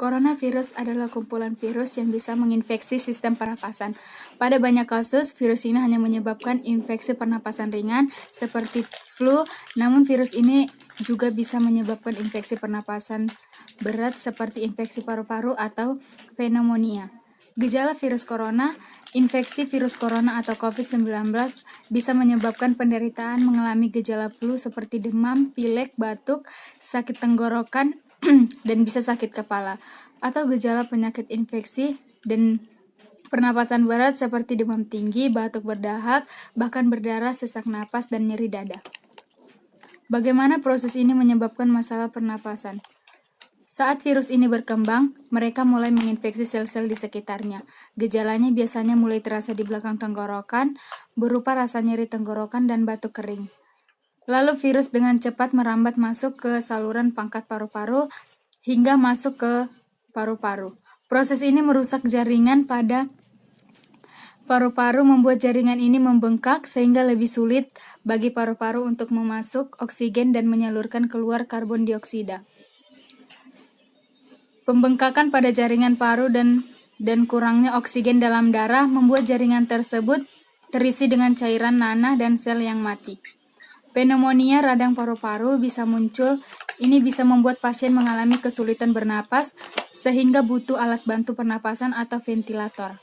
Coronavirus adalah kumpulan virus yang bisa menginfeksi sistem pernapasan. Pada banyak kasus, virus ini hanya menyebabkan infeksi pernapasan ringan seperti flu, namun virus ini juga bisa menyebabkan infeksi pernapasan berat seperti infeksi paru-paru atau pneumonia. Gejala virus corona, infeksi virus corona atau COVID-19 bisa menyebabkan penderitaan mengalami gejala flu seperti demam, pilek, batuk, sakit tenggorokan, dan bisa sakit kepala, atau gejala penyakit infeksi dan pernapasan berat seperti demam tinggi, batuk berdahak, bahkan berdarah, sesak napas, dan nyeri dada. Bagaimana proses ini menyebabkan masalah pernapasan? Saat virus ini berkembang, mereka mulai menginfeksi sel-sel di sekitarnya. Gejalanya biasanya mulai terasa di belakang tenggorokan, berupa rasa nyeri tenggorokan dan batuk kering. Lalu virus dengan cepat merambat masuk ke saluran pangkat paru-paru hingga masuk ke paru-paru. Proses ini merusak jaringan pada paru-paru, membuat jaringan ini membengkak sehingga lebih sulit bagi paru-paru untuk memasuk oksigen dan menyalurkan keluar karbon dioksida. Pembengkakan pada jaringan paru dan kurangnya oksigen dalam darah membuat jaringan tersebut terisi dengan cairan nanah dan sel yang mati. Pneumonia radang paru-paru bisa muncul. Ini bisa membuat pasien mengalami kesulitan bernapas sehingga butuh alat bantu pernapasan atau ventilator.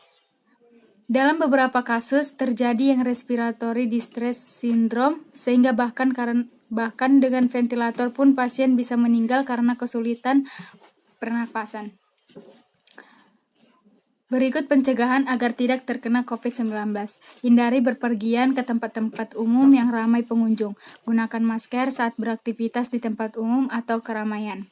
Dalam beberapa kasus terjadi yang respiratory distress syndrome sehingga bahkan dengan ventilator pun pasien bisa meninggal karena kesulitan pernapasan. Berikut pencegahan agar tidak terkena COVID-19. Hindari berpergian ke tempat-tempat umum yang ramai pengunjung. Gunakan masker saat beraktivitas di tempat umum atau keramaian.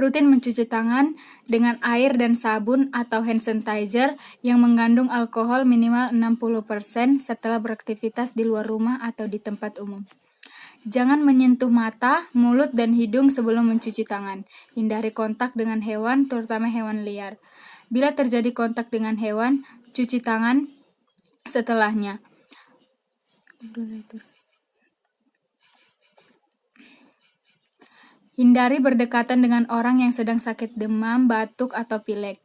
Rutin mencuci tangan dengan air dan sabun atau hand sanitizer yang mengandung alkohol minimal 60% setelah beraktivitas di luar rumah atau di tempat umum. Jangan menyentuh mata, mulut, dan hidung sebelum mencuci tangan. Hindari kontak dengan hewan, terutama hewan liar. Bila terjadi kontak dengan hewan, cuci tangan setelahnya. Hindari berdekatan dengan orang yang sedang sakit demam, batuk, atau pilek.